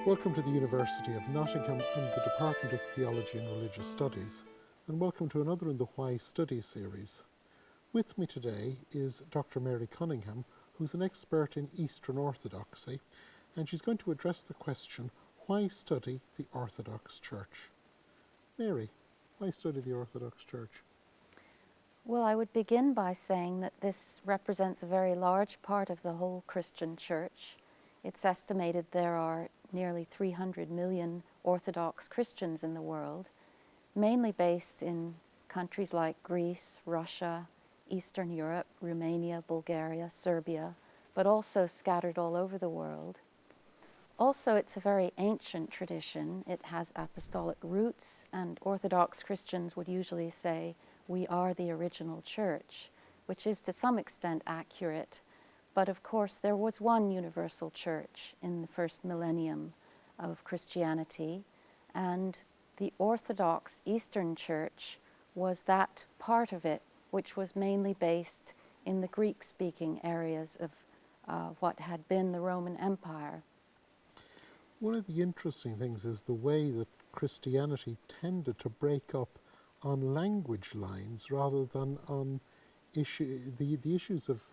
Welcome to the University of Nottingham and the Department of Theology and Religious Studies, and welcome to another in the Why Study series. With me today is Dr. Mary Cunningham, who's an expert in Eastern Orthodoxy, and she's going to address the question, why study the Orthodox Church? Mary, why study the Orthodox Church? Well, I would begin by saying that this represents a very large part of the whole Christian Church. It's estimated there are nearly 300 million Orthodox Christians in the world, mainly based in countries like Greece, Russia, Eastern Europe, Romania, Bulgaria, Serbia, but also scattered all over the world. Also, it's a very ancient tradition. It has apostolic roots, and Orthodox Christians would usually say, we are the original church, which is to some extent accurate. But of course, there was one universal church in the first millennium of Christianity, and the Orthodox Eastern Church was that part of it, which was mainly based in the Greek-speaking areas of what had been the Roman Empire. One of the interesting things is the way that Christianity tended to break up on language lines rather than on the issues of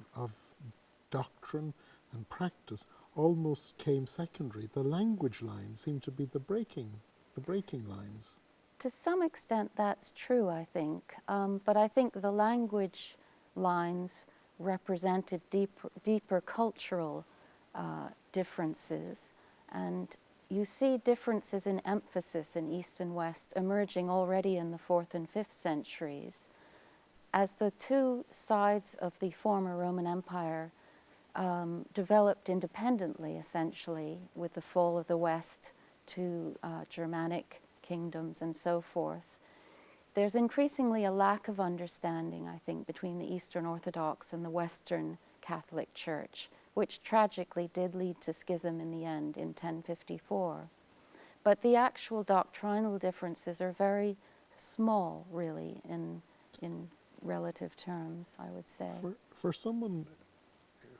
doctrine and practice almost came secondary. The language lines seem to be the breaking lines. To some extent that's true, I think, but I think the language lines represented deeper cultural differences, and you see differences in emphasis in East and West emerging already in the 4th and 5th centuries. As the two sides of the former Roman Empire developed independently, essentially, with the fall of the West to Germanic kingdoms and so forth, there's increasingly a lack of understanding, I think, between the Eastern Orthodox and the Western Catholic Church, which tragically did lead to schism in the end in 1054. But the actual doctrinal differences are very small, really, in relative terms, I would say. For someone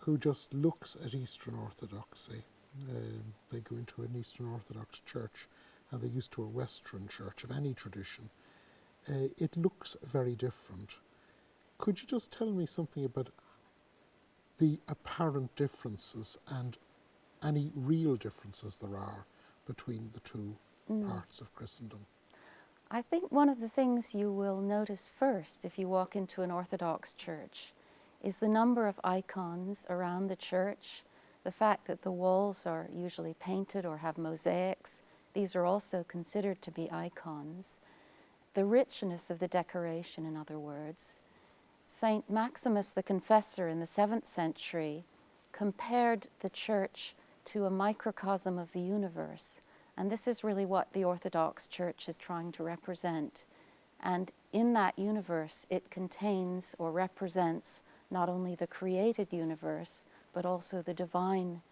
who just looks at Eastern Orthodoxy, they go into an Eastern Orthodox church and they're used to a Western church of any tradition, it looks very different. Could you just tell me something about the apparent differences and any real differences there are between the two parts of Christendom? I think one of the things you will notice first if you walk into an Orthodox church is the number of icons around the church, the fact that the walls are usually painted or have mosaics. These are also considered to be icons. The richness of the decoration, in other words. Saint Maximus the Confessor in the 7th century compared the church to a microcosm of the universe. And this is really what the Orthodox Church is trying to represent. And in that universe, it contains or represents not only the created universe, but also the divine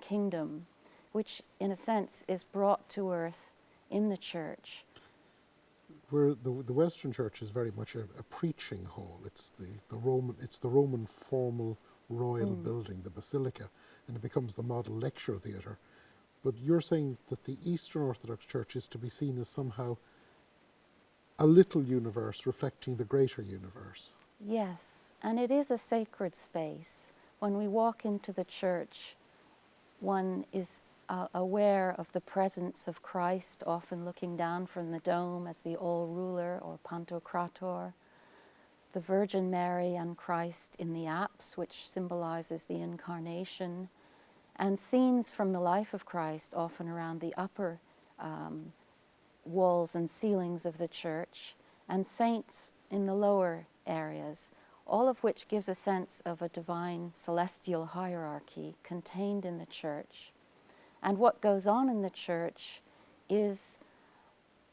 kingdom, which in a sense is brought to earth in the church. Where the Western Church is very much a preaching hall. It's the Roman formal royal building, the basilica, and it becomes the model lecture theatre. But you're saying that the Eastern Orthodox Church is to be seen as somehow a little universe reflecting the greater universe. Yes, and it is a sacred space. When we walk into the church, one is aware of the presence of Christ, often looking down from the dome as the all-ruler or Pantocrator, the Virgin Mary and Christ in the apse, which symbolizes the Incarnation, and scenes from the life of Christ, often around the upper walls and ceilings of the church, and saints in the lower areas, all of which gives a sense of a divine celestial hierarchy contained in the church. And what goes on in the church is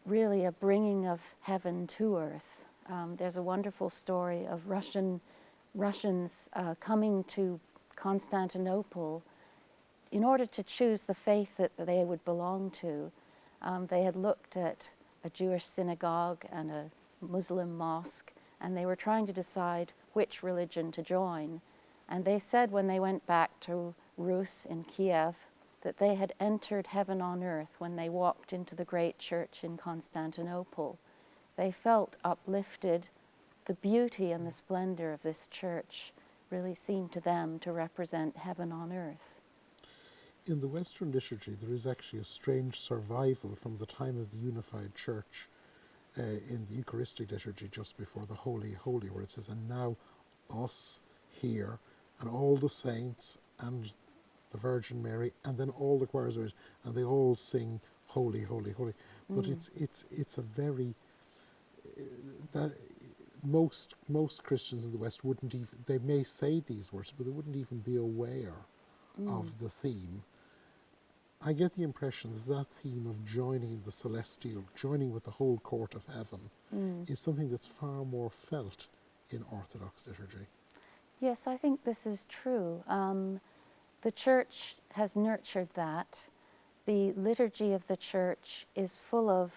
really a bringing of heaven to earth. There's a wonderful story of Russians coming to Constantinople in order to choose the faith that they would belong to. They had looked at a Jewish synagogue and a Muslim mosque, and they were trying to decide which religion to join. And they said when they went back to Rus in Kiev that they had entered heaven on earth when they walked into the great church in Constantinople. They felt uplifted. The beauty and the splendor of this church really seemed to them to represent heaven on earth. In the Western liturgy, there is actually a strange survival from the time of the unified church in the Eucharistic liturgy just before the Holy Holy, where it says, and now us here and all the saints and the Virgin Mary and then all the choirs of it, and they all sing holy, holy, holy. But it's a very that most Christians in the West wouldn't even, they may say these words, but they wouldn't even be aware of the theme. I get the impression that that theme of joining the celestial, joining with the whole court of heaven, is something that's far more felt in Orthodox liturgy. Yes, I think this is true. The church has nurtured that. The liturgy of the church is full of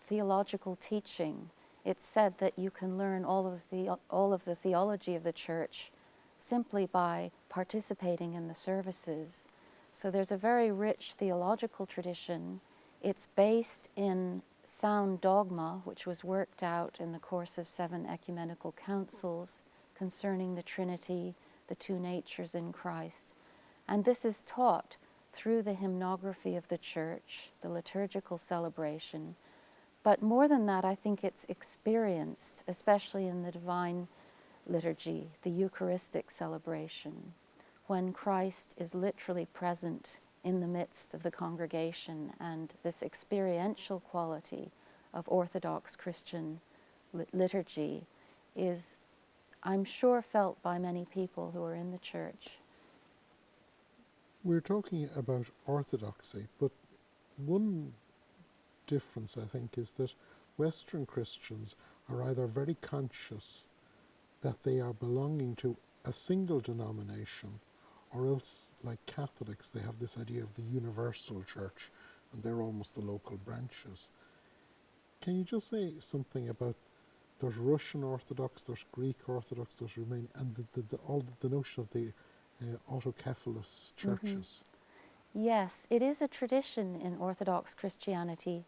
theological teaching. It's said that you can learn all of the theology of the church simply by participating in the services. So there's a very rich theological tradition. It's based in sound dogma, which was worked out in the course of 7 ecumenical councils concerning the Trinity, the two natures in Christ. And this is taught through the hymnography of the church, the liturgical celebration. But more than that, I think it's experienced, especially in the divine liturgy, the Eucharistic celebration, when Christ is literally present in the midst of the congregation, and this experiential quality of Orthodox Christian liturgy is, I'm sure, felt by many people who are in the church. We're talking about orthodoxy, but one difference, I think, is that Western Christians are either very conscious that they are belonging to a single denomination, or else, like Catholics, they have this idea of the universal church, and they're almost the local branches. Can you just say something about, there's Russian Orthodox, there's Greek Orthodox, there's Romanian, and the notion of the autocephalous churches? Yes, it is a tradition in Orthodox Christianity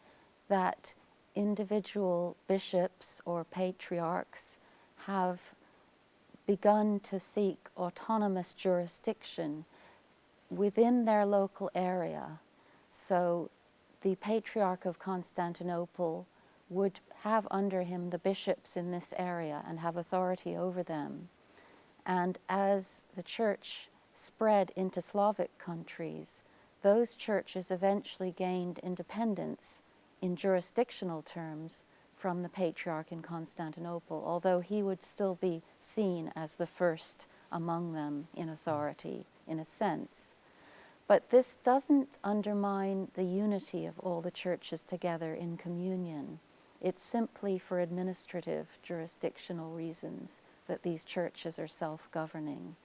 that individual bishops or patriarchs have begun to seek autonomous jurisdiction within their local area. So the Patriarch of Constantinople would have under him the bishops in this area and have authority over them. And as the church spread into Slavic countries, those churches eventually gained independence in jurisdictional terms from the Patriarch in Constantinople, although he would still be seen as the first among them in authority, in a sense. But this doesn't undermine the unity of all the churches together in communion. It's simply for administrative, jurisdictional reasons that these churches are self-governing.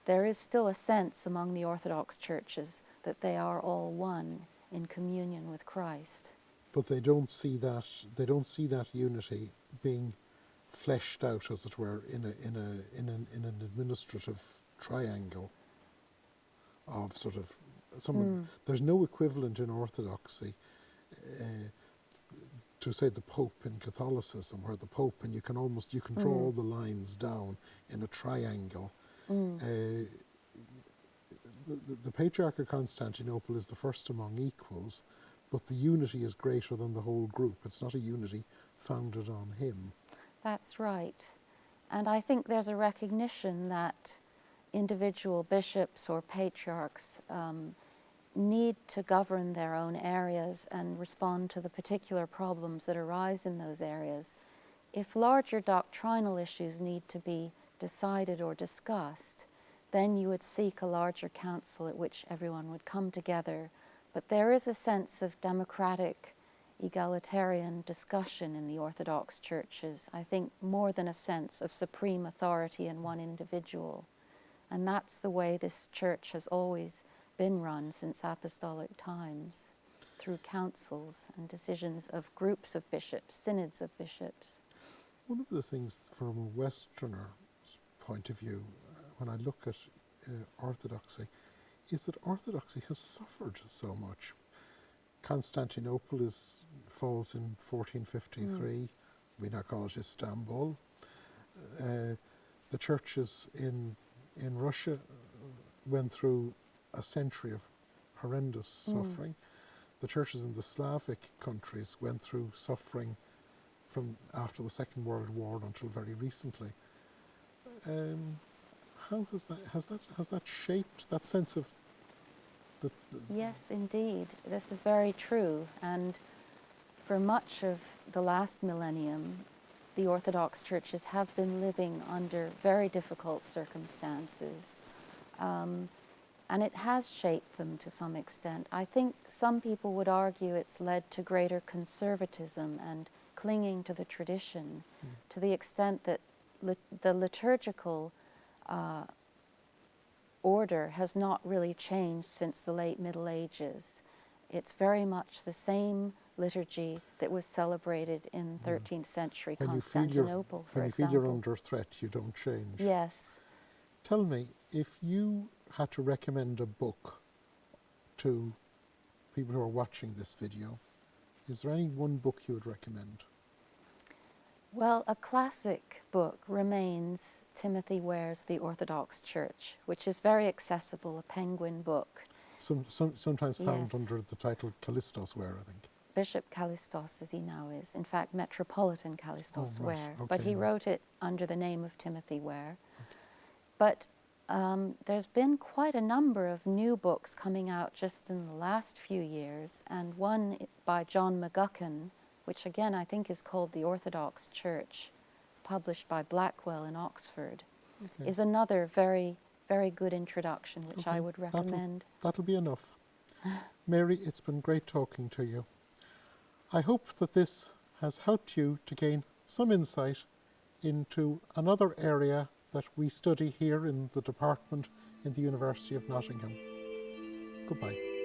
There is still a sense among the Orthodox churches that they are all one in communion with Christ. But they don't see that unity being fleshed out, as it were, in an administrative triangle of sort of someone. There's no equivalent in Orthodoxy to, say, the Pope in Catholicism, where the Pope, and you can draw all the lines down in a triangle. The Patriarch of Constantinople is the first among equals, but the unity is greater than the whole group. It's not a unity founded on him. That's right. And I think there's a recognition that individual bishops or patriarchs need to govern their own areas and respond to the particular problems that arise in those areas. If larger doctrinal issues need to be decided or discussed, then you would seek a larger council at which everyone would come together. But there is a sense of democratic, egalitarian discussion in the Orthodox churches, I think, more than a sense of supreme authority in one individual. And that's the way this church has always been run since apostolic times, through councils and decisions of groups of bishops, synods of bishops. One of the things from a Westerner's point of view, when I look at Orthodoxy, is that Orthodoxy has suffered so much. Constantinople falls in 1453. We now call it Istanbul. The churches in Russia went through a century of horrendous suffering. The churches in the Slavic countries went through suffering from after the Second World War until very recently. How has that shaped that sense of the Yes, indeed. This is very true. And for much of the last millennium, the Orthodox churches have been living under very difficult circumstances. And it has shaped them to some extent. I think some people would argue it's led to greater conservatism and clinging to the tradition, to the extent that the liturgical order has not really changed since the late Middle Ages. It's very much the same liturgy that was celebrated in 13th century Constantinople, for when example. you feel you're under threat, you don't change. Yes. Tell me, if you had to recommend a book to people who are watching this video, is there any one book you would recommend? Well, a classic book remains Timothy Ware's The Orthodox Church, which is very accessible, a Penguin book. Sometimes found Yes. under the title Callistos Ware, I think. Bishop Callistos, as he now is. In fact, Metropolitan Callistos Oh, right. Ware. Okay, But he right. wrote it under the name of Timothy Ware. But there's been quite a number of new books coming out just in the last few years, and one by John McGuckin, which again I think is called The Orthodox Church, published by Blackwell in Oxford, Okay. is another very, very good introduction, which I Okay, would recommend. That'll be enough. Mary, it's been great talking to you. I hope that this has helped you to gain some insight into another area that we study here in the department in the University of Nottingham. Goodbye.